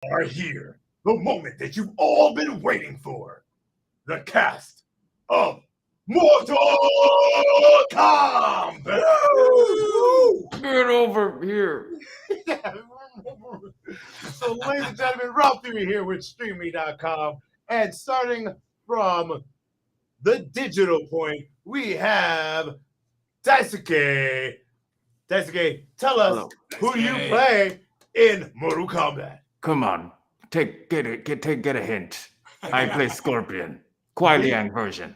are here. The moment that you've all been waiting for. The cast of Mortal Kombat. Get over here. So, ladies and gentlemen, Ralph Theory here with Streamy.com. And starting from the digital point, we have Daisuke. Daisuke, tell us who you play in Mortal Kombat. Come on, get a hint. I play Scorpion, Kuai Liang version.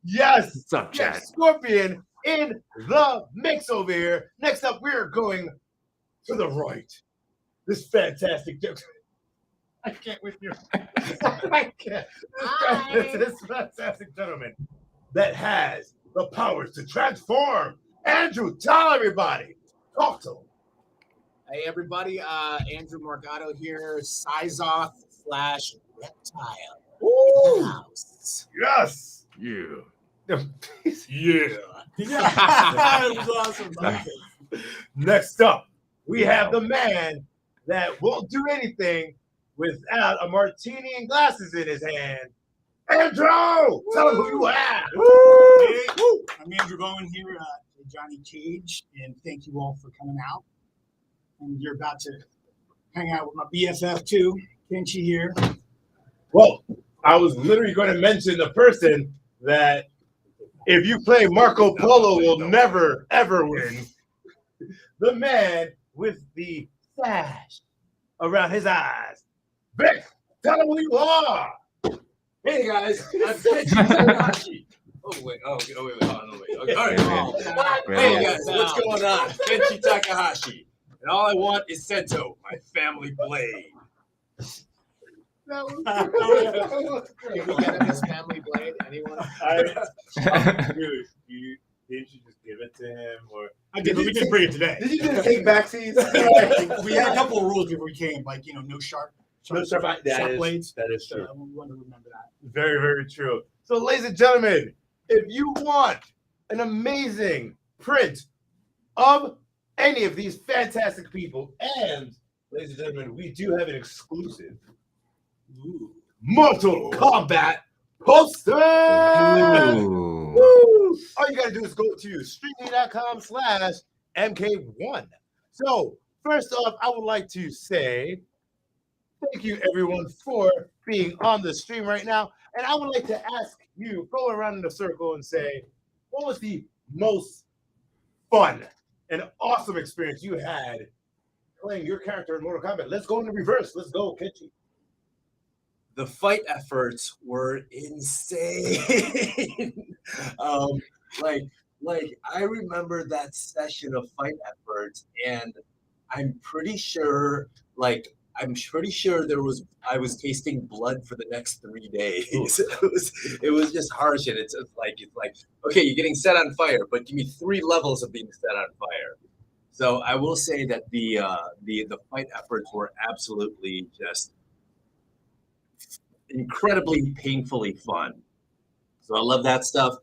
Yes, What's up, Chad? yes, Scorpion in the mix over here. Next up, we're going to the right. This fantastic. I can't with you. I can't. This fantastic gentleman that has the powers to transform. Andrew, tell everybody. Talk to him. Hey everybody, Andrew Morgado here, Size-Off / Reptile. Ooh, House. yes. Yeah. Yeah. That was awesome. Next up, we have the man that won't do anything without a martini and glasses in his hand. Andrew, tell him who you are. Hey, I'm Andrew Bowen here, Johnny Cage, and thank you all for coming out. And you're about to hang out with my BFF too, Kenchi here. Well, I was literally going to mention the person that if you play Marco Polo will never, ever win. The man with the sash around his eyes. Vic, tell him who you are. Hey guys, I'm Kenshi Takahashi. Oh wait, hold on, wait. Okay, all right. Hey guys, what's going on? Kenshi Takahashi. And all I want is Sento, my family blade. That was Can we get him his family blade? Anyone? Dude, didn't you just give it to him? Or I did, but we didn't bring it today. did you just take backseats? We had a couple of rules before we came, like no sharp blades. That is So true. we want to remember that. Very, very true. So, ladies and gentlemen, if you want an amazing print of any of these fantastic people, and ladies and gentlemen, we do have an exclusive Mortal Kombat poster. Ooh. Woo! All you gotta do is go to streamy.com/MK1. So, first off, I would like to say thank you everyone for being on the stream right now. And I would like to ask you, go around in a circle and say, what was the most fun and awesome experience you had playing your character in Mortal Kombat? Let's go in the reverse. Let's go, Kenchi. The fight efforts were insane. Like I remember that session of fight efforts, and I'm pretty sure I was tasting blood for the next 3 days. It was just harsh, and it's like okay, you're getting set on fire, but give me 3 levels of being set on fire. So I will say that the fight efforts were absolutely just incredibly painfully fun. So I love that stuff.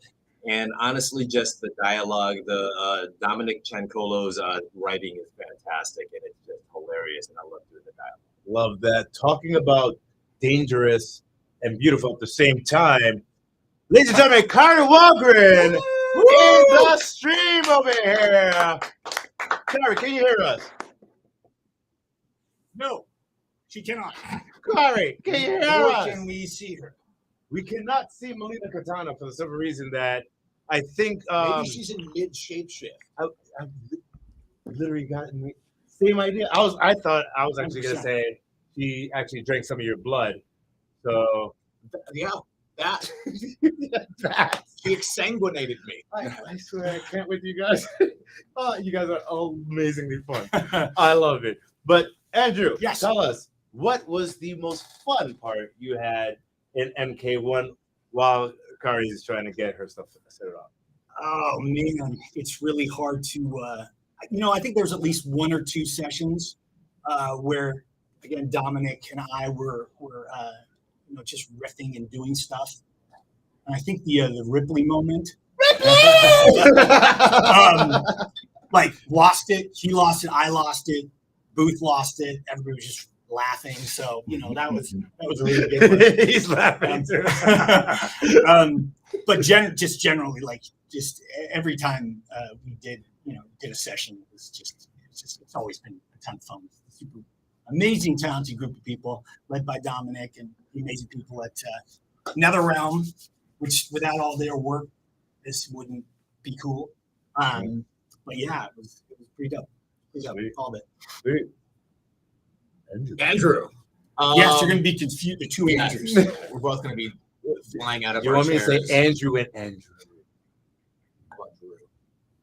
And honestly, just the dialogue, the Dominic Ciancolo's writing is fantastic, and it's just hilarious, and I love doing the dialogue. Love that. Talking about dangerous and beautiful at the same time. Ladies and gentlemen, Carter Walgren in the stream over here. Carter, can you hear us? No, she cannot. Kari, can you hear Nor us? can we see her? We cannot see Melina Katana for the simple reason that I think Maybe she's in mid shapeshift. I've literally gotten the same idea. I thought I was actually gonna 100%. say she actually drank some of your blood. So Yeah, that. that. She exsanguinated me. I swear I can't with you guys. Oh, you guys are all amazingly fun. I love it. But Andrew, Yes. tell us, what was the most fun part you had in MK1 while Kari is trying to get her stuff set up? Oh man, it's really hard to. I think there's at least 1 or 2 sessions where, again, Dominic and I were just riffing and doing stuff. And I think the Ripley moment. Like lost it, he lost it, I lost it. Booth lost it. Everybody was just laughing. So that was a really big one. He's laughing. But just generally, like just every time we did a session, it's always been a ton of fun. Super amazing, talented group of people led by Dominic and the amazing people at NetherRealm, which without all their work, this wouldn't be cool. But yeah, it was pretty dope. Called it. Sweet. Andrew. Yes, you're going to be confused. The two Andrews. We're both going to be flying out of You our want me to chairs. say Andrew and Andrew?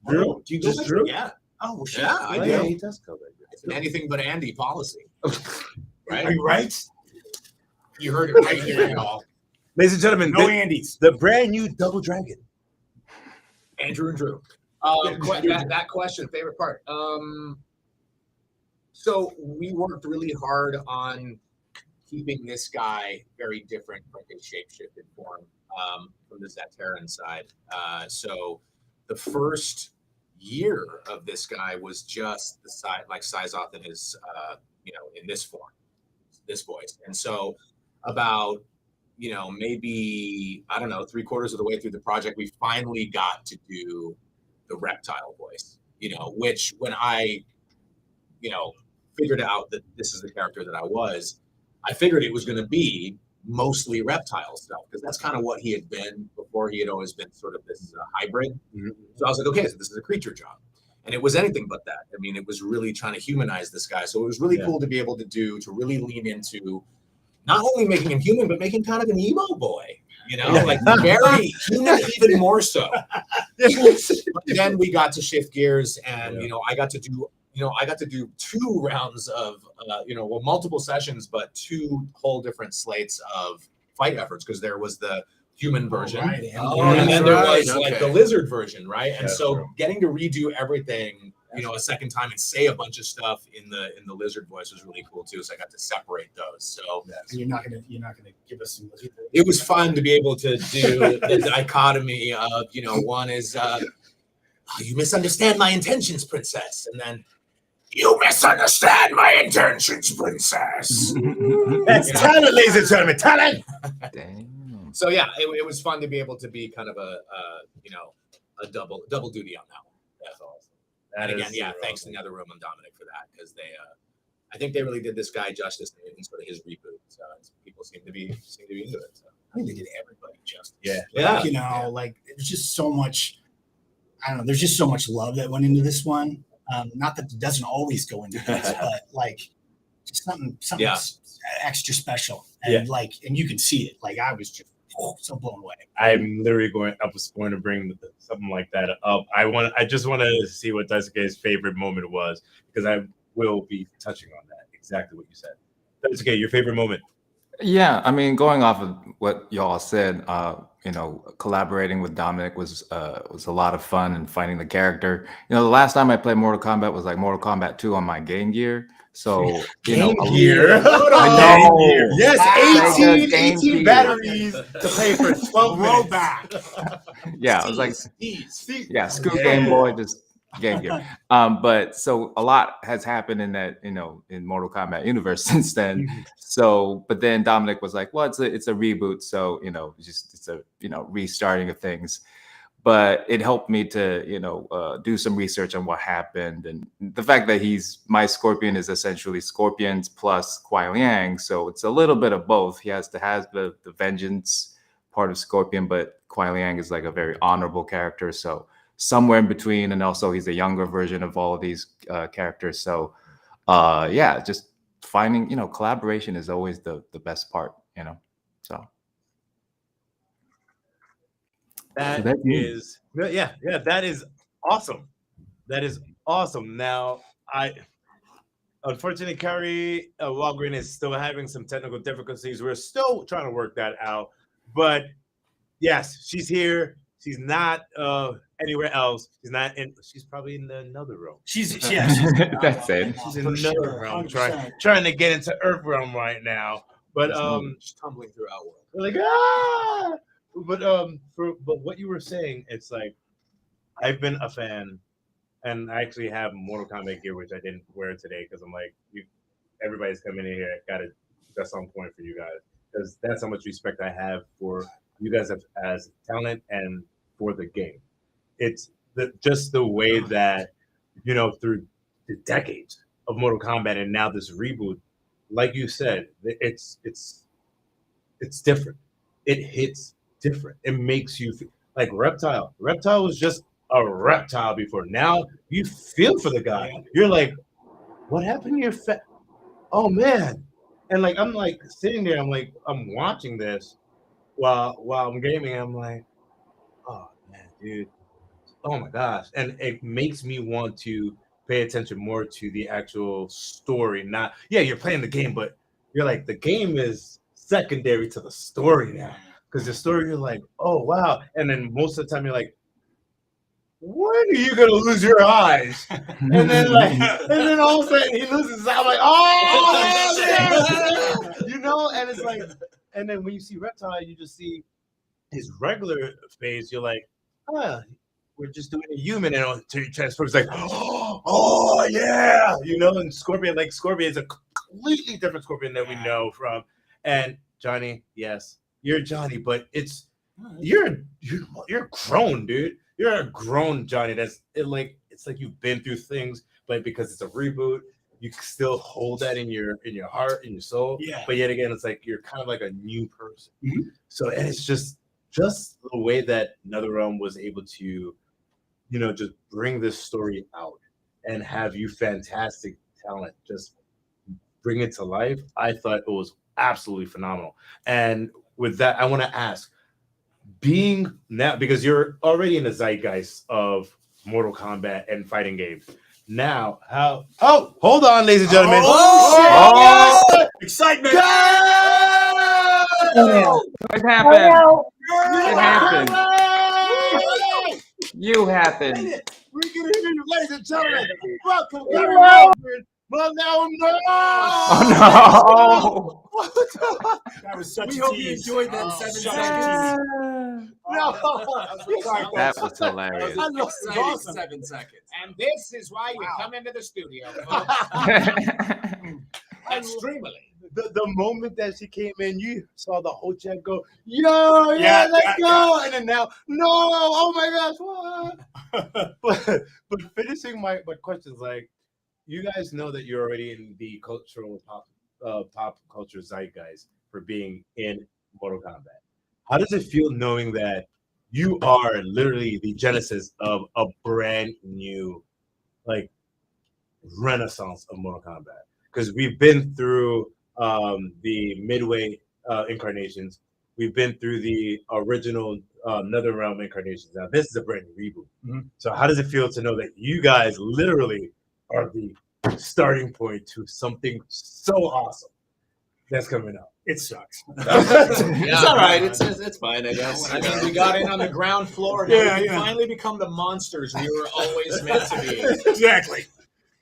Drew? Do you Just go by Drew? Yeah, Oh, well, shit. yeah, I Oh, do. yeah, he does go like It's an anything but Andy policy. Are Right? you right? You heard it right here, y'all. Ladies and gentlemen, No Andys. the brand new Double Dragon. Andrew and Drew. That question, favorite part. So we worked really hard on keeping this guy very different from his shapeshifted form from the Zateran side. So the first year of this guy was just the size, like Sizoth in his, in this form, this voice. And so about, maybe, I don't know, 3/4 of the way through the project, we finally got to do the reptile voice, which when I, figured out that this is the character that I figured it was going to be mostly reptile stuff because that's kind of what he had been before. He had always been sort of this hybrid. Mm-hmm. So I was like, okay, so this is a creature job. And it was anything but that. I mean, it was really trying to humanize this guy. So it was really cool to be able to really lean into not only making him human, but making kind of an emo boy, like very human, even more so. But then we got to shift gears and, I got to do 2 rounds of, multiple sessions, but 2 whole different slates of fight efforts because there was the human version. Right. And then there was like the lizard version, right? And That's so true. getting to redo everything, a second time and say a bunch of stuff in the lizard voice was really cool too. So I got to separate those. So And you're not gonna give us some. it was fun to be able to do the dichotomy of, one is you misunderstand my intentions, princess, and then you misunderstand my intentions, princess. That's talent, ladies and gentlemen. Talent. Damn. So yeah, it was fun to be able to be kind of a double duty on that one. That's awesome. And again, thanks to NetherRealm and Dominic for that because they, I think they really did this guy justice in sort of his reboot. So people seem to be into it. So. I think they did everybody justice. Yeah. Like it was just so much. I don't know. There's just so much love that went into this one. Not that it doesn't always go into this, but like just something extra special. And and you can see it. Like I was just so blown away. I'm literally I was going to bring something like that up. I just want to see what Daisuke's favorite moment was because I will be touching on that. Exactly what you said. Daisuke, your favorite moment? Yeah, I mean, going off of what y'all said, collaborating with Dominic was a lot of fun and finding the character. The last time I played Mortal Kombat was like Mortal Kombat 2 on my Game Gear. So Gear. I know. Yes, Sega 18 Game Gear. batteries to play for 12 minutes. Throwback. Yeah, I was like, yeah, scoop Yeah. Game Boy, just Game Gear. But so a lot has happened in that, in Mortal Kombat universe since then. So, but then Dominic was like, well, it's a reboot. So, it's a, restarting of things. But it helped me to, do some research on what happened. And the fact that my Scorpion is essentially Scorpions plus Kuai Liang. So it's a little bit of both. He has the vengeance part of Scorpion, but Kuai Liang is like a very honorable character. So somewhere in between. And also he's a younger version of all of these characters. So just finding, collaboration is always the best part, so. That is awesome. That is awesome. Now, unfortunately, Carrie Walgren is still having some technical difficulties. We're still trying to work that out. But yes, she's here. She's not anywhere else. She's probably in another room. She's That's it. She's in another room trying to get into Earth realm right now. But She's tumbling through Outworld. we're like, ah! But what you were saying, it's like I've been a fan and I actually have Mortal Kombat gear, which I didn't wear today because I'm like, everybody's coming in here. I got to that's on point for you guys because that's how much respect I have for you guys as talent and for the game. It's just the way that through the decades of Mortal Kombat and now this reboot, like you said, it's different. It hits different. It makes you feel like Reptile. Reptile was just a reptile before. Now you feel for the guy. You're like, what happened to your fat? Oh man! And like I'm like sitting there. I'm watching this while I'm gaming. I'm like, oh man, dude. Oh my gosh! And it makes me want to pay attention more to the actual story. Not you're playing the game, but you're like the game is secondary to the story now. Because the story, you're like, oh wow, and then most of the time you're like, when are you gonna lose your eyes? And then all of a sudden he loses his eye. I'm like, oh man! And it's like, and then when you see Reptile, you just see his regular face. You're like, oh, we're just doing a human, and until you transfer, it's like, oh yeah, and Scorpion is a completely different Scorpion that we know from, and Johnny, yes, you're Johnny, but you're grown, dude. You're a grown Johnny. It's like you've been through things, but because it's a reboot, you still hold that in your heart, in your soul. Yeah. But yet again, it's like you're kind of like a new person. Mm-hmm. So, and it's just the way that NetherRealm was able to, just bring this story out and have you fantastic talent just bring it to life. I thought it was absolutely phenomenal. And with that, I want to ask, being now, because you're already in the zeitgeist of Mortal Kombat and fighting games. Now, hold on, ladies and gentlemen. Excitement! It happened. It happened. You happened. We're gonna hear you, ladies and gentlemen. Welcome, Gary Walford. Well, now, no! Oh no! That was such we a hope tease. you enjoyed that 7 seconds. No! That was hilarious. That was exciting awesome. 7 seconds. And this is why you come into the studio. Extremely. The moment that she came in, you saw the whole chat go, yo, let's go. And then now, no, oh my gosh, what? but finishing my questions, like, you guys know that you're already in the cultural pop culture zeitgeist for being in Mortal Kombat. How does it feel knowing that you are literally the genesis of a brand new, like, renaissance of Mortal Kombat? Because we've been through the midway incarnations. We've been through the original NetherRealm incarnations. Now, this is a brand new reboot. Mm-hmm. So how does it feel to know that you guys literally are the starting point to something so awesome that's coming up? It sucks. It's all right. It's fine, I guess. I mean, we got in on the ground floor. Now we can finally become the monsters we were always meant to be. Exactly.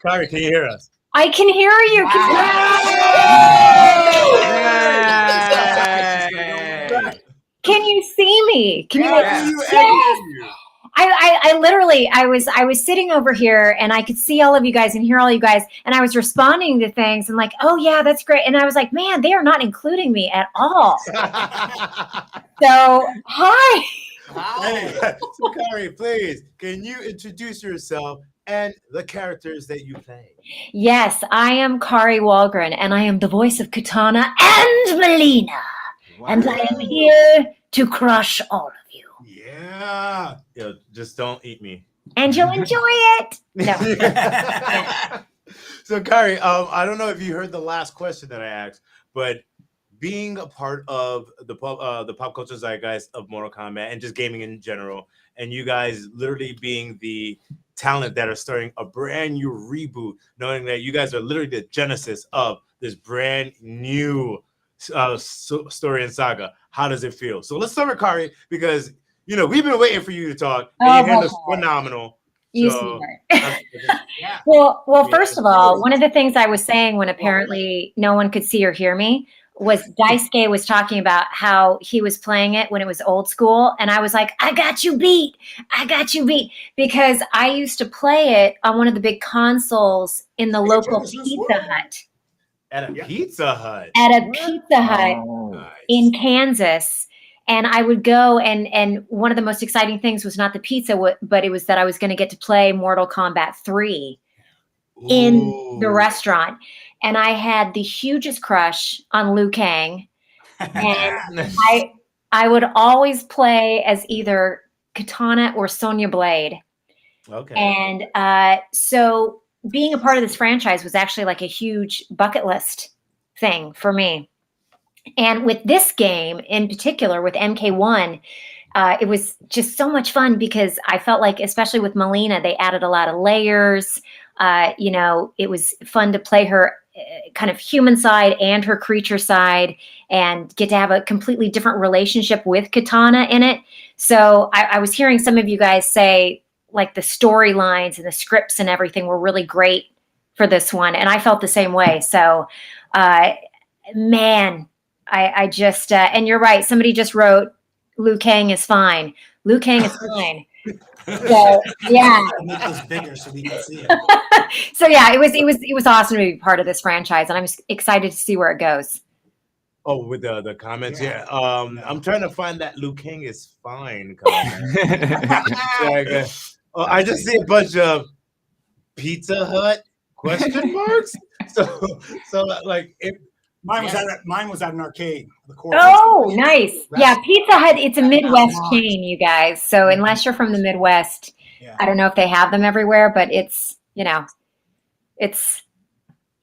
Kari, can you hear us? I can hear you. Can you see me? Can you? I literally, I was sitting over here and I could see all of you guys and hear all you guys, and I was responding to things and like, oh yeah, that's great. And I was like, man, they are not including me at all. So hi. So Kari, please, can you introduce yourself and the characters that you play? Yes, I am Kari Walgren, and I am the voice of Katana and Melina. Wow. And I am here to crush all of you. Yeah. Just don't eat me. And you'll enjoy it. No. So Kari, I don't know if you heard the last question that I asked, but being a part of the pop culture zeitgeist of Mortal Kombat and just gaming in general, and you guys literally being the talent that are starting a brand new reboot, knowing that you guys are literally the genesis of this brand new story and saga. How does it feel? So let's start with Kari, because we've been waiting for you to talk. And your hand is phenomenal. Well, first of all, one of the things I was saying when apparently no one could see or hear me was Daisuke was talking about how he was playing it when it was old school. And I was like, I got you beat. I got you beat. Because I used to play it on one of the big consoles in the local Genesis Pizza World. Hut. At a Pizza Hut. At a Pizza Hut Oh. in Kansas. And I would go, and one of the most exciting things was not the pizza, but it was that I was going to get to play Mortal Kombat 3 in the Ooh. restaurant. And I had the hugest crush on Liu Kang. And I would always play as either Katana or Sonya Blade. Okay. And so being a part of this franchise was actually like a huge bucket list thing for me. And with this game in particular, with MK1, it was just so much fun because I felt like, especially with Melina, they added a lot of layers. You know, it was fun to play her kind of human side and her creature side and get to have a completely different relationship with Katana in it. So I was hearing some of you guys say like the storylines and the scripts and everything were really great for this one. And I felt the same way. So, man, I just, and you're right. Somebody just wrote, Liu Kang is fine. Liu Kang is fine. So yeah. Make this bigger so we can see it. So yeah, it was awesome to be part of this franchise, and I'm excited to see where it goes. Oh, with the comments, yeah. I'm trying to find that Liu Kang is fine comment. I just see a bunch of Pizza Hut question marks. So like if Mine was at an arcade. The core Oh, nice. Yeah, Pizza Hut, it's a Midwest chain, you guys. So unless you're from the Midwest, I don't know if they have them everywhere, but it's, you know, it's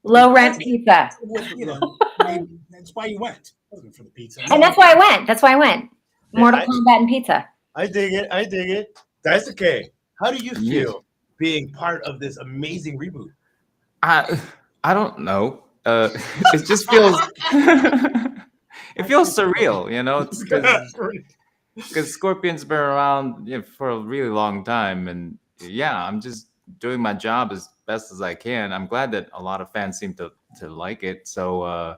low rent pizza. You know, that's why you went. It wasn't for the pizza. And that's why I went. Mortal Kombat and pizza. I dig it. Daisuke, how do you feel being part of this amazing reboot? I don't know. It just feels it feels surreal, you know, because Scorpion's been around for a really long time, and yeah, I'm just doing my job as best as I can. I'm glad that a lot of fans seem to like it. So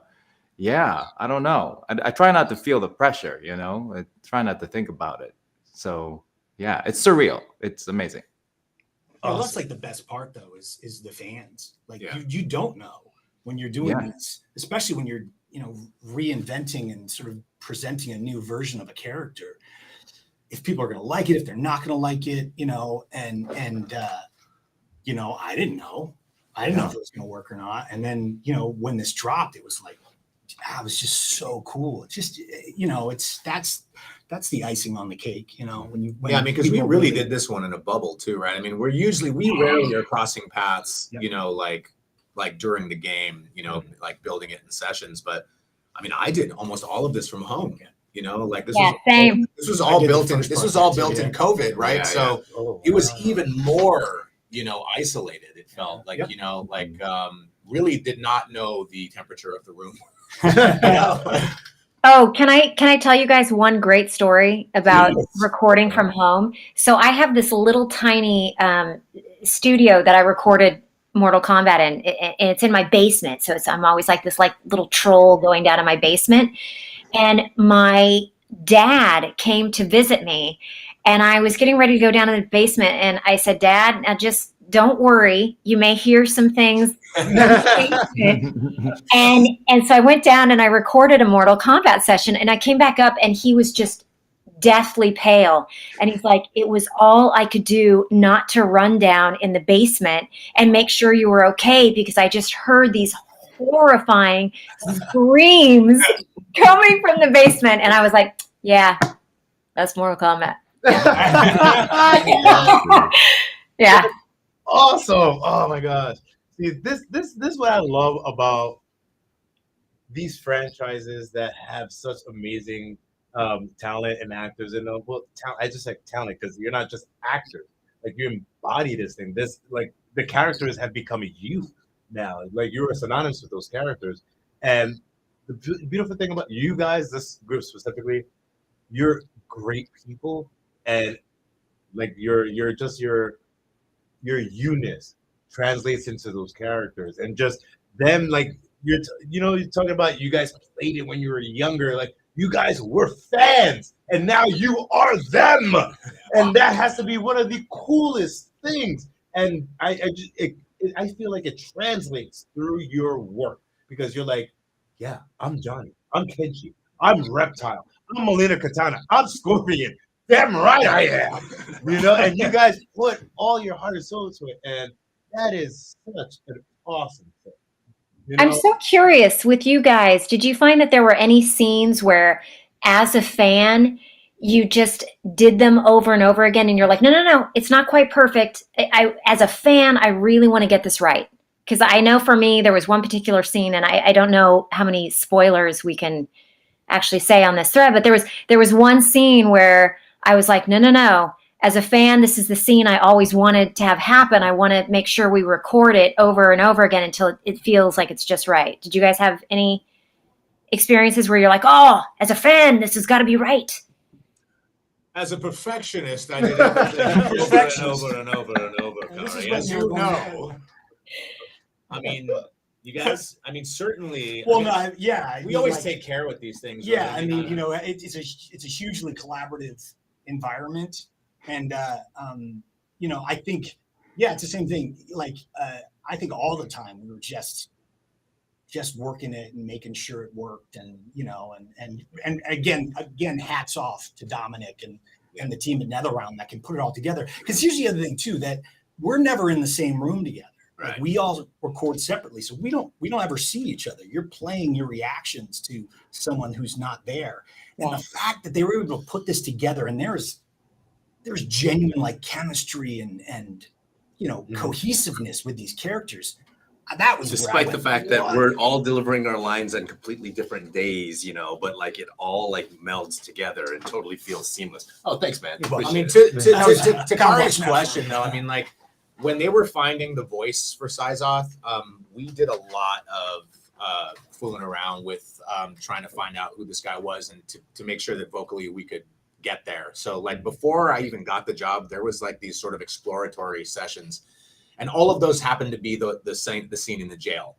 yeah, I don't know. I try not to feel the pressure, you know. I try not to think about it. So yeah, it's surreal. It's amazing. Well, that's like the best part though is the fans. Like you don't know when you're doing this, especially when you're, you know, reinventing and sort of presenting a new version of a character. If people are going to like it, if they're not going to like it, you know, and you know, I didn't know if it was going to work or not. And then, you know, when this dropped, it was like, it was just so cool. It's just, you know, that's the icing on the cake, you know, when I mean, because we really did this one in a bubble too, right? I mean, we rarely are crossing paths, you know, like during the game, you know, like building it in sessions. But I mean, I did almost all of this from home, you know, like this was all built in COVID, right? So it was even more, you know, isolated. It felt like, you know, like really did not know the temperature of the room. Oh, can I tell you guys one great story about recording from home? So I have this little tiny studio that I recorded Mortal Kombat in, and it's in my basement. So I'm always like this like little troll going down in my basement. And my dad came to visit me, and I was getting ready to go down in the basement, and I said, Dad, now just don't worry. You may hear some things. And so I went down and I recorded a Mortal Kombat session, and I came back up and he was just deathly pale. And he's like, it was all I could do not to run down in the basement and make sure you were okay, because I just heard these horrifying screams coming from the basement. And I was like, yeah, that's Mortal Kombat. Yeah. Awesome. Oh my gosh. See, this is what I love about these franchises that have such amazing talent and actors. And I just like talent because you're not just actors. Like you embody this thing. This like the characters have become you now. Like you're synonymous with those characters. And the beautiful thing about you guys, this group specifically, you're great people, and like your you-ness translates into those characters, and just them like you're talking about you guys played it when you were younger. Like you guys were fans, and now you are them, and that has to be one of the coolest things. And I feel like it translates through your work because you're like, yeah, I'm Johnny, I'm Kenji, I'm Reptile, I'm Melina Katana, I'm Scorpion. Damn right I am, and you guys put all your heart and soul into it, and that is such an awesome thing. I'm so curious with you guys. Did you find that there were any scenes where, as a fan, you just did them over and over again, and you're like, no, it's not quite perfect. As a fan, I really want to get this right. Because I know for me, there was one particular scene, and I don't know how many spoilers we can actually say on this thread, but there was one scene where I was like, no. As a fan, this is the scene I always wanted to have happen. I want to make sure we record it over and over again until it feels like it's just right. Did you guys have any experiences where you're like, oh, as a fan, this has got to be right? As a perfectionist, I did everything over and over and over. This is Kari, what as you're you going know. I mean, you guys. I mean, certainly. Well, I mean, no, I we mean, always like, take care with these things. Yeah, right? I mean, it's a hugely collaborative environment, and I think, it's the same thing. Like, I think all the time we were just working it and making sure it worked, and and again, hats off to Dominic and the team at NetherRealm that can put it all together. Because here's the other thing too, that we're never in the same room together. Right. Like, we all record separately, so we don't ever see each other. You're playing your reactions to someone who's not there, and the fact that they were able to put this together, and there's genuine like chemistry and cohesiveness with these characters. That was despite the fact that we're all delivering our lines on completely different days, but like it all like melds together and totally feels seamless. Oh, thanks, man. welcome. I mean, Appreciate to Kari's question though, I mean, like when they were finding the voice for Sizoth, we did a lot of fooling around with trying to find out who this guy was and to make sure that vocally we could get there. So like before I even got the job, there was like these sort of exploratory sessions, and all of those happened to be the scene in the jail.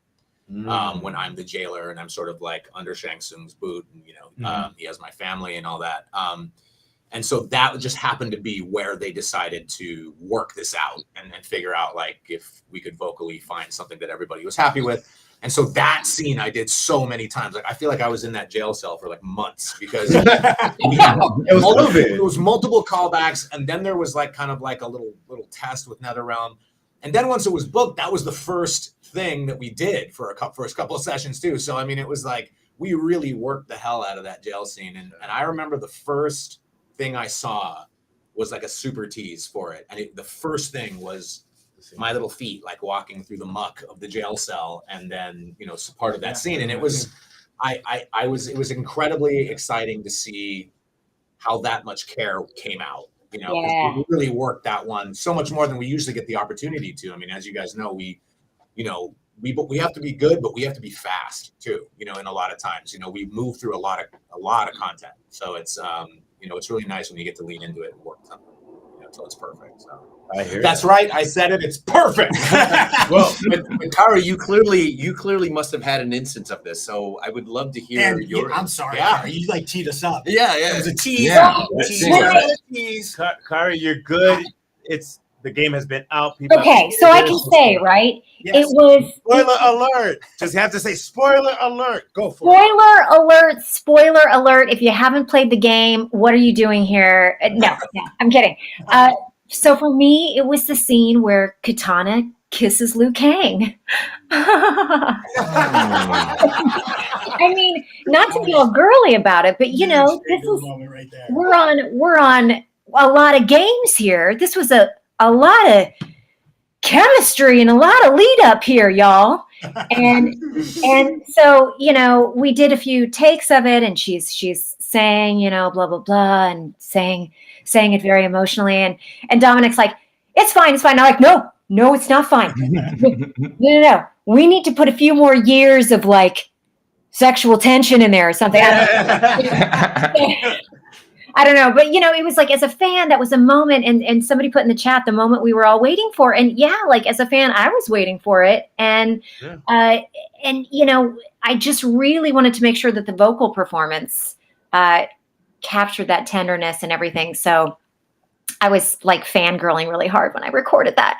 When I'm the jailer and I'm sort of like under Shang Tsung's boot, and he has my family and all that. And so that just happened to be where they decided to work this out and figure out like if we could vocally find something that everybody was happy with. And so that scene I did so many times. Like I feel like I was in that jail cell for like months because it was multiple callbacks, and then there was like kind of like a little test with NetherRealm. And then once it was booked, that was the first thing that we did for first couple of sessions too. So I mean, it was like we really worked the hell out of that jail scene. And I remember the first thing I saw was like a super tease for it, and the first thing was my little feet like walking through the muck of the jail cell, and then part of that scene, and it was it was incredibly exciting to see how that much care came out. 'Cause we really worked that one so much more than we usually get the opportunity to. I mean, as you guys know, we have to be good, but we have to be fast too. And a lot of times, we move through a lot of content. So it's it's really nice when you get to lean into it and work something until it's perfect. So I hear that's right. I said it. It's perfect. Well, but Kari, you clearly must have had an instance of this. So I would love to hear your. I'm sorry, Yeah. Kari, you like teed us up. Yeah. It was a tease. Yeah. Tease. Kari, you're good. The game has been out. People Okay, so I can say, right? Yes. It was spoiler alert. Just have to say spoiler alert. Go for it. Spoiler alert. If you haven't played the game, what are you doing here? No, I'm kidding. So for me, it was the scene where Katana kisses Liu Kang. I mean, not to be all girly about it, but this is moment right there. we're on a lot of games here. This was a lot of chemistry and a lot of lead up here, y'all. And so, we did a few takes of it, and she's saying, blah, blah, blah, and saying it very emotionally. And Dominic's like, it's fine. I'm like, no, it's not fine. No. We need to put a few more years of like sexual tension in there or something. I don't know, but it was like as a fan, that was a moment, and somebody put in the chat the moment we were all waiting for, and yeah, like as a fan, I was waiting for it, and I just really wanted to make sure that the vocal performance captured that tenderness and everything. So I was like fangirling really hard when I recorded that.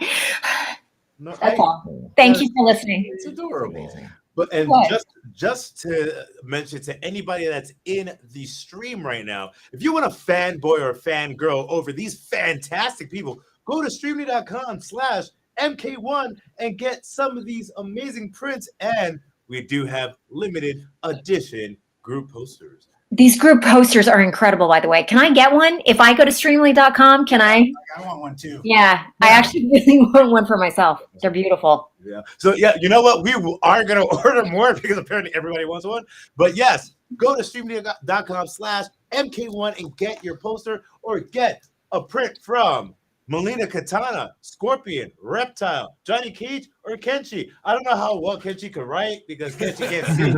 No, That's all. Thank you for listening. It's adorable. Amazing. But and What? just to mention to anybody that's in the stream right now, if you want a fanboy or a fangirl over these fantastic people, go to streamly.com/MK1 and get some of these amazing prints. And we do have limited edition group posters. These group posters are incredible, by the way. Can I get one? If I go to streamly.com, can I? I want one too. Yeah, I actually really want one for myself. They're beautiful. Yeah. So yeah, you know what? We are gonna order more because apparently everybody wants one. But yes, go to streamly.com/MK1 and get your poster or get a print from Melina Katana, Scorpion, Reptile, Johnny Cage, or Kenshi. I don't know how well Kenshi can write because Kenshi can't see.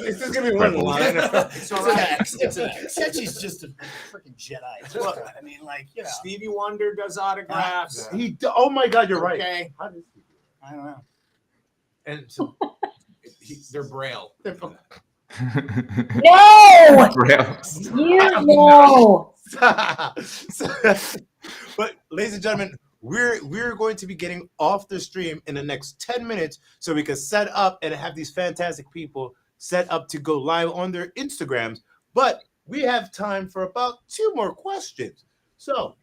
It's just gonna be one line. It's all right. It's an X. She's just a freaking Jedi. Look, I mean, like, Stevie Wonder does autographs. Oh my God, you're right. Okay. How does he do I don't know. it? And so They're braille. No! Braille. You know. But ladies and gentlemen, we're going to be getting off the stream in the next 10 minutes so we can set up and have these fantastic people set up to go live on their Instagrams. But we have time for about 2 more questions. So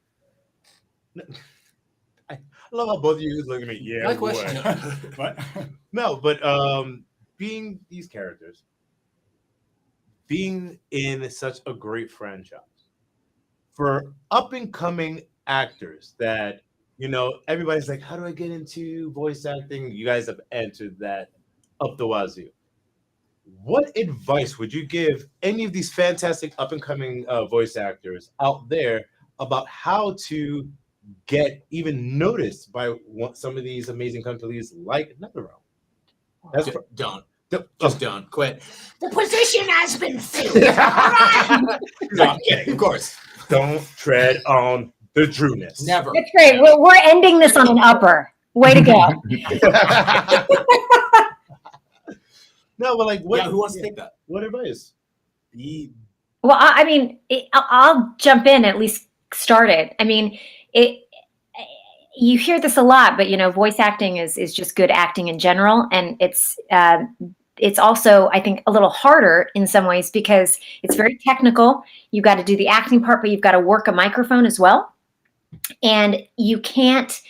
I love how both of you look at me. Yeah. My boy. question. What? No, but being these characters, being in such a great franchise, for up and coming actors that, everybody's like, how do I get into voice acting? You guys have answered that up the wazoo. What advice would you give any of these fantastic up and coming voice actors out there about how to get even noticed by some of these amazing companies like NetherRealm? Don't. Just don't. Quit. The position has been filled. No, I'm kidding. Of course. Don't tread on the Drewness. Never. That's great. We're ending this on an upper. Way to go. No, but like, what? Who wants to take that? What advice? Well, I mean, I'll jump in, at least start it. I mean, you hear this a lot, but voice acting is just good acting in general, and it's also, I think, a little harder in some ways because it's very technical. You've got to do the acting part, but you've got to work a microphone as well, and you can't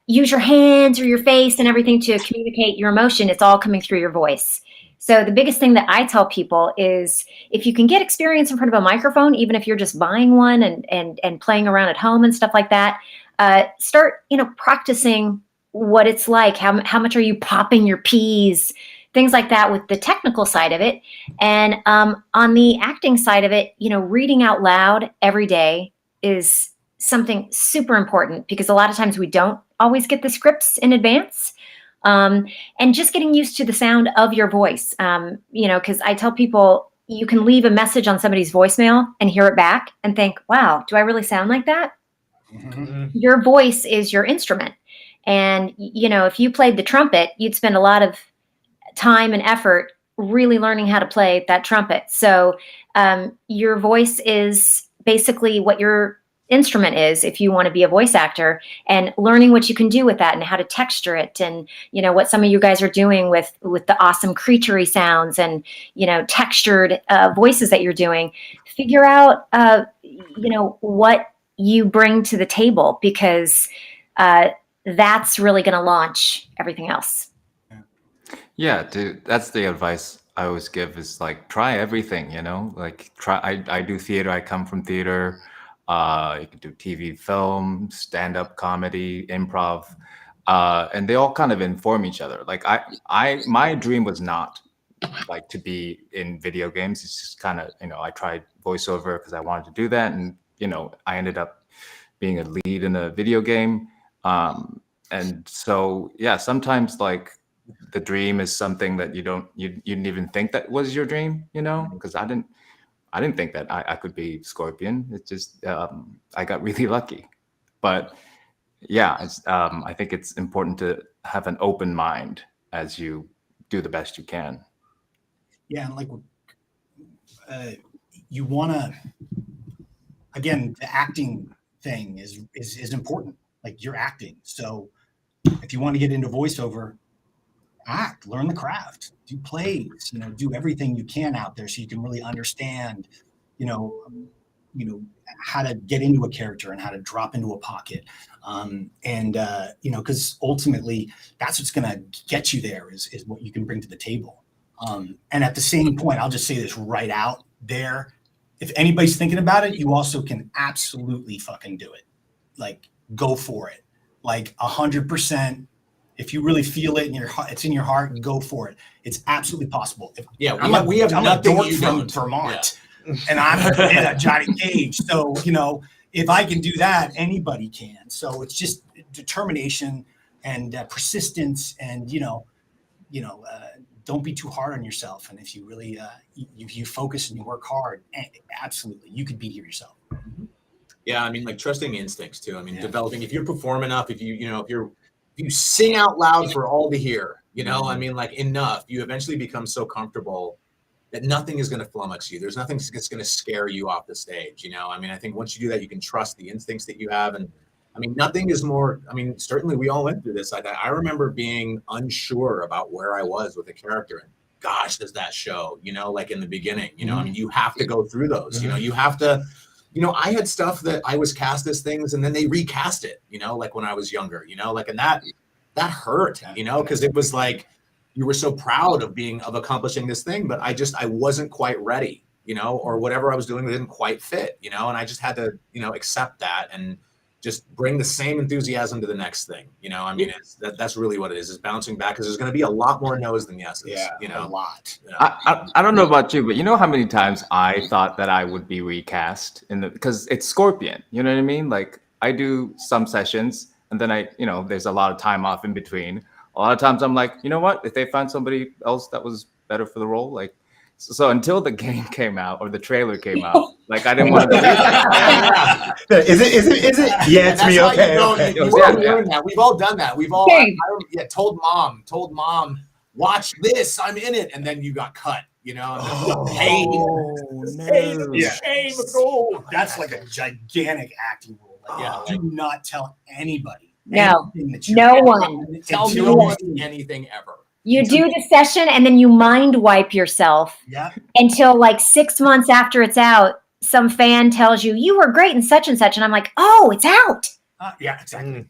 use your hands or your face and everything to communicate your emotion. It's all coming through your voice. So the biggest thing that I tell people is if you can get experience in front of a microphone, even if you're just buying one and playing around at home and stuff like that, start, practicing what it's like. How much are you popping your P's, things like that with the technical side of it. And on the acting side of it, reading out loud every day is something super important because a lot of times we don't always get the scripts in advance. And just getting used to the sound of your voice, because I tell people you can leave a message on somebody's voicemail and hear it back and think, wow, do I really sound like that? Mm-hmm. Your voice is your instrument. And, if you played the trumpet, you'd spend a lot of time and effort really learning how to play that trumpet. So your voice is basically what your instrument is if you want to be a voice actor, and learning what you can do with that and how to texture it, and what some of you guys are doing with the awesome creaturey sounds and textured voices that you're doing. Figure out what you bring to the table, because that's really going to launch everything else. Yeah, dude, that's the advice I always give is like try everything, like try. I do theater. I come from theater. You can do TV, film, stand-up comedy, improv, and they all kind of inform each other. Like my dream was not like to be in video games. It's just kind of, I tried voiceover because I wanted to do that, and I ended up being a lead in a video game. And so yeah, sometimes like the dream is something that you didn't even think that was your dream, because I didn't. I didn't think that I could be Scorpion. It's just I got really lucky. But yeah, I think it's important to have an open mind as you do the best you can. Yeah, and like you want to, again, the acting thing is important. Like you're acting, so if you want to get into voiceover, act, learn the craft, do plays, do everything you can out there so you can really understand, how to get into a character and how to drop into a pocket. Because ultimately that's what's going to get you there is what you can bring to the table. And at the same point, I'll just say this right out there. If anybody's thinking about it, you also can absolutely fucking do it. Like, go for it. Like 100%. If you really feel it in your heart, it's in your heart, go for it. It's absolutely possible. We have I'm nothing a dork you from don't. Vermont, and I'm Johnny Cage. So, if I can do that, anybody can. So it's just determination and persistence, and don't be too hard on yourself. And if you really you focus and you work hard, absolutely, you could be here yourself. Yeah, I mean, like trusting instincts too. I mean, developing. If you perform enough, if you sing out loud for all to hear, I mean, like enough, you eventually become so comfortable that nothing is going to flummox you. There's nothing that's going to scare you off the stage. I mean, I think once you do that, you can trust the instincts that you have. And I mean, nothing is more, I mean, certainly we all went through this. I remember being unsure about where I was with a character. And gosh, does that show, like in the beginning, I mean, you have to go through those, you have to, I had stuff that I was cast as things and then they recast it, like when I was younger, like, and that hurt, because it was like, you were so proud of accomplishing this thing, but I wasn't quite ready, or whatever I was doing didn't quite fit, and I just had to, accept that and just bring the same enthusiasm to the next thing. I mean, that's really what it is bouncing back, because there's going to be a lot more no's than yeses. A lot. I don't know about you, but you know how many times I thought that I would be recast because it's Scorpion. You know what I mean? Like I do some sessions and then there's a lot of time off in between. A lot of times I'm like, you know what? If they find somebody else that was better for the role, like, so until the game came out or the trailer came out, like I didn't want to. Is it? Yeah, it's me. Okay. That. We've all done that. We've all told mom, watch this. I'm in it, and then you got cut. Shame. That's like a gigantic acting rule. Like, do not tell anybody. No, anything no one. Tell no one anything ever. You do the session and then you mind wipe yourself until like 6 months after it's out. Some fan tells you, you were great in such and such. And I'm like, oh, it's out. Yeah, exactly.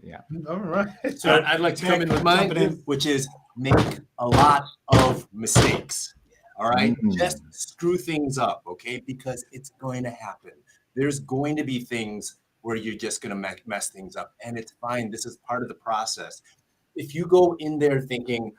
Yeah. All right. So I'd like to come in with mine, which is make a lot of mistakes. All right. Just screw things up. Okay. Because it's going to happen. There's going to be things where you're just going to mess things up. And it's fine. This is part of the process. If you go in there thinking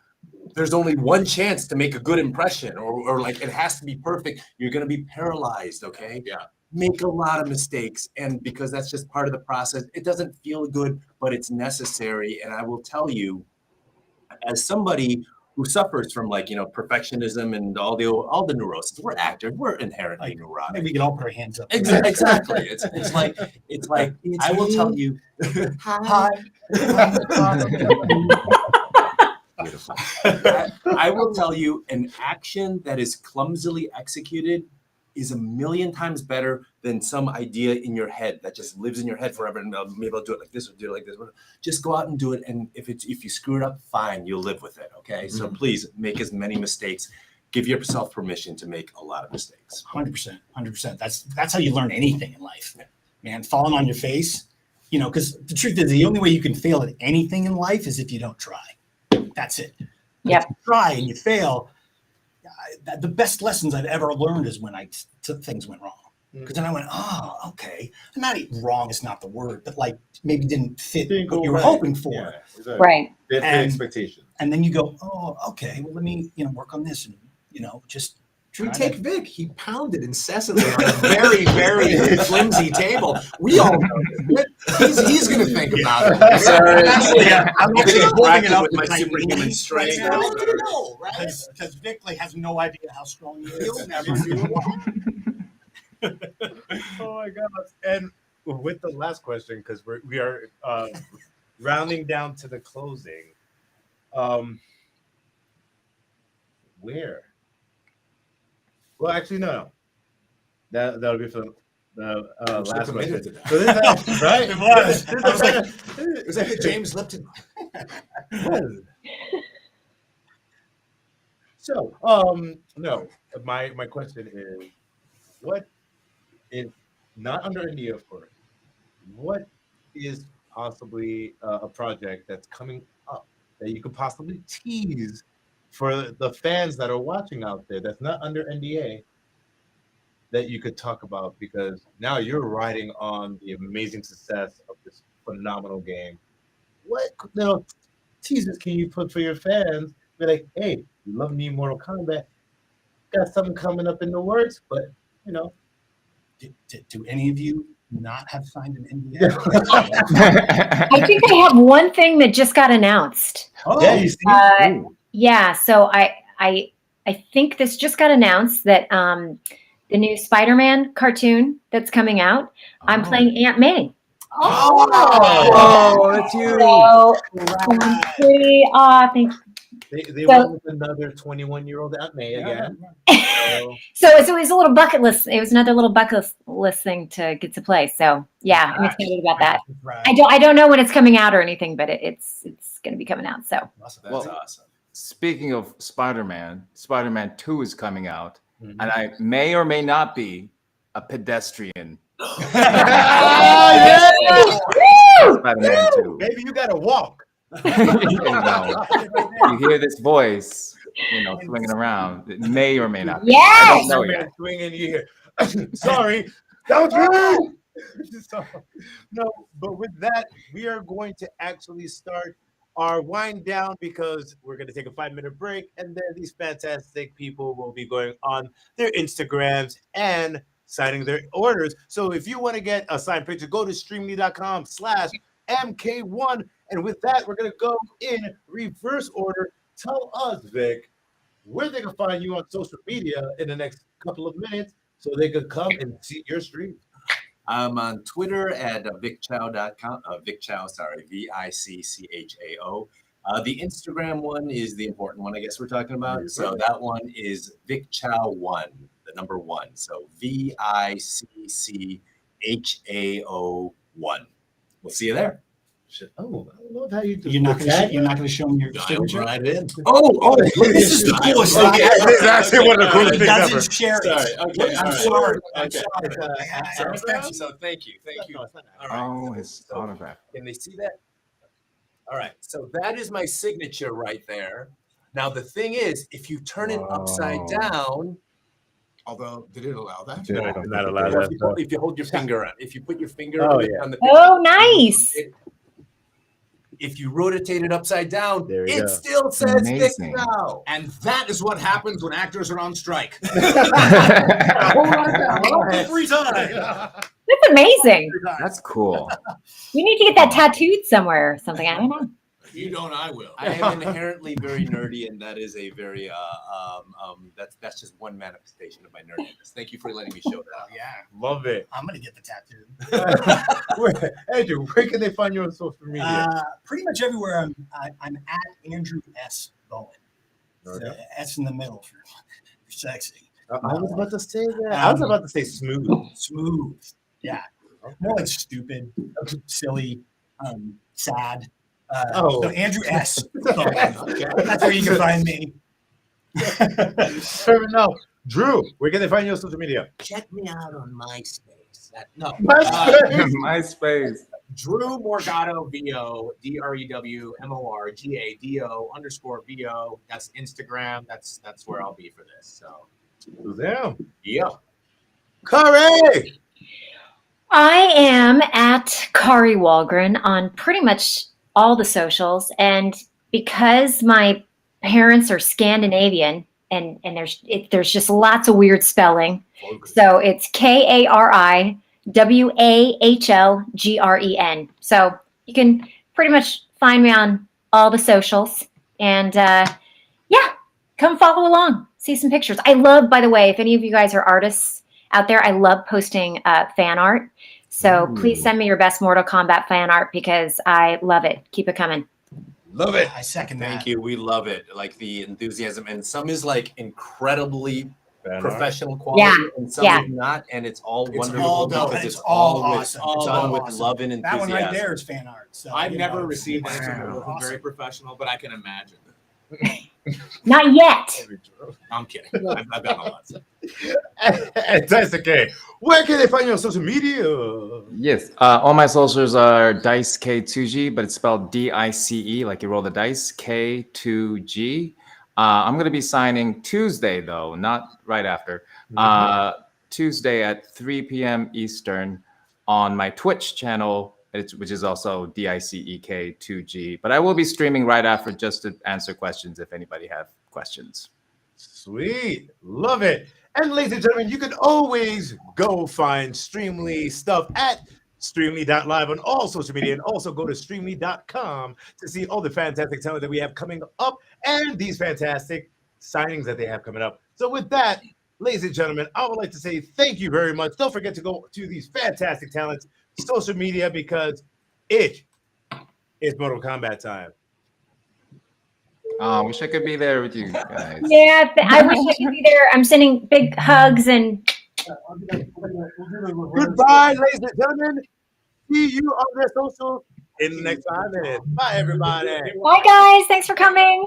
there's only one chance to make a good impression or like it has to be perfect, you're going to be paralyzed. Okay. Yeah. Make a lot of mistakes. And because that's just part of the process, it doesn't feel good, but it's necessary. And I will tell you, as somebody who suffers from perfectionism and all the neuroses, we're actors, we're inherently neurotic. Maybe we can all put our hands up. Exactly. It's like I will tell you. Hi. I will tell you, an action that is clumsily executed is a million times better than some idea in your head that just lives in your head forever. And maybe I'll do it like this or do it like this. Just go out and do it. And if you screw it up, fine, you'll live with it. Okay. So please make as many mistakes. Give yourself permission to make a lot of mistakes. 100%. That's how you learn anything in life, man. Falling on your face, because the truth is the only way you can fail at anything in life is if you don't try. That's it. Yep. If you try and you fail, the best lessons I've ever learned is when things went wrong. Because then I went, oh, okay. And not wrong is not the word, but like maybe didn't fit what you were hoping for. Yeah, exactly. Right. Different expectation. And then you go, oh, okay. Well, let me work on this and just Should we take Vic? He pounded incessantly on a very, very flimsy table. We all know this. He's going to think about it. Sorry. I'm actually holding it up with my because I superhuman need strength. to know, right? Because Vic like, has no idea how strong he is. He'll never feel alone. Oh my god! And with the last question, because we are rounding down to the closing. Where? Well, actually, no. That'll be for the last question. So this right? It was. I was like, Was that James Lipton? So, no. My question is, what is not under NDA, of course? What is possibly a project that's coming up that you could possibly tease for the fans that are watching out there that's not under NDA that you could talk about, because now you're riding on the amazing success of this phenomenal game. What little teasers can you put for your fans? Be like, hey, you love me in Mortal Kombat. Got something coming up in the works, but you know. do any of you not have signed an NDA? I think I have one thing that just got announced. Yeah, you see? Yeah, so I think this just got announced that the new Spider-Man cartoon that's coming out, I'm playing Aunt May. Oh, that's you. So I'm pretty thank you. They So- went with another 21-year-old Aunt May again. So it was a little bucket list. It was another little bucket list thing to get to play. So yeah, I'm excited about that. Right. I don't know when it's coming out or anything, but it's going to be coming out. So That's Well, awesome. Speaking of Spider-Man, Spider-Man 2 is coming out, Mhm. and I may or may not be a pedestrian. Yeah! Spider-Man 2. Baby, you gotta walk. You hear this voice, swinging around. It may or may not be. I yes, don't know yet. Man swinging, you hear. Sorry, that was rude. So, no, but with that, we are going to actually start our wind down, because we're going to take a 5-minute break, and then these fantastic people will be going on their Instagrams and signing their orders. So if you want to get a signed picture, go to streamly.com/MK1. And with that, we're going to go in reverse order. Tell us, Vic, where they can find you on social media in the next couple of minutes so they could come and see your stream. I'm on Twitter at vicchao.com. Vicchao, sorry, VICCHAO. The Instagram one is the important one, I guess we're talking about. So that one is vicchao1, the number 1. So VICCHAO1. We'll see you there. Oh, I love how you do. You're not going to show me your signature? Right in. Oh, This is the coolest thing. It's actually one of the coolest He things ever. doesn't share it. Sorry. Okay. I'm all right. sorry. I'm Okay. sorry. So thank you. Thank you. All right. Oh, his So, autograph. Can they see that? All right. So that is my signature right there. Now, the thing is, if you turn it upside Whoa. down, Although, did it allow that? Yeah, No, I don't not think allowed it or that. if you hold your finger on, if you put your finger Oh, on yeah. the oh, nice. if you rotate it upside down, There you it go. still says Vic Amazing. now. And that is what happens when actors are on strike. Every time. That's amazing. That's cool. You need to get that tattooed somewhere or something. I don't know. You don't, I will. I am inherently very nerdy, and that is a very that's just one manifestation of my nerdiness. Thank you for letting me show Oh, that. yeah. Love it. I'm going to get the tattoo. Andrew, where can they find you on social media? Pretty much everywhere. I'm at Andrew S. Bowen. Okay. S in the middle for sexy. I was about to say that. I was about to say smooth. Smooth. Yeah. More like stupid, silly, sad. So Andrew S. Bowen. That's where you can find me. Fair enough. Drew, where can they find you on social media? Check me out on MySpace. No, MySpace. Drew Morgado VO, DREWMORGADO_VO. That's Instagram. That's where I'll be for this. So Damn. yeah. Corey! I am at Kari Walgren on pretty much all the socials. And because my parents are Scandinavian there's just lots of weird spelling. So it's KARIWAHLGREN. So you can pretty much find me on all the socials, and come follow along, see some pictures. I love, by the way, if any of you guys are artists out there, I love posting fan art. So please send me your best Mortal Kombat fan art because I love it. Keep it coming. Love it. I second that. Thank you. We love it. Like the enthusiasm, and some is like incredibly professional quality, and some is not, and it's all wonderful all dope, because and it's it's all all with, awesome. it's It's done all with awesome. love and That enthusiasm. one right there is fan art. So I've never it's- received it's anything from awesome. very professional, but I can imagine. Not yet. I'm kidding. I've gotten a lot. Fantastic. Okay. Where can they find you on social media? Yes, all my socials are Dice K2G, but it's spelled DICE, like you roll the dice, K2G. I'm going to be signing Tuesday, though, not right after. Tuesday at 3 p.m. Eastern on my Twitch channel, which is also DICEK2G. But I will be streaming right after just to answer questions if anybody have questions. Sweet. Love it. And ladies and gentlemen, you can always go find Streamly stuff at Streamly.live on all social media, and also go to Streamly.com to see all the fantastic talent that we have coming up and these fantastic signings that they have coming up. So with that, ladies and gentlemen, I would like to say thank you very much. Don't forget to go to these fantastic talents' social media because it is Mortal Kombat time. I wish I could be there with you guys. Yeah, I wish I could be there. I'm sending big hugs and Goodbye, ladies and gentlemen. See you on their socials in the next 5 minutes. Bye, everybody. bye, guys. Thanks for coming.